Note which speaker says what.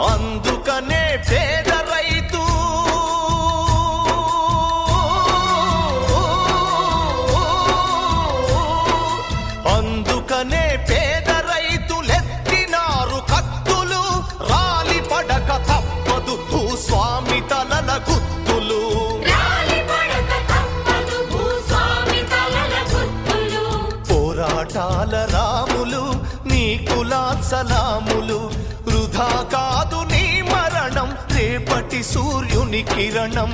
Speaker 1: అందుకనే పేద రైతు అందుకనే పేద రైతులెత్తినారు కత్తులు రాలి పడక తప్పదు భూస్వామి తలల గుత్తులు పోరాటాల రాములు నీకులా సలాములు వృధా కాదు నీ మరణం రేపటి సూర్యుని కిరణం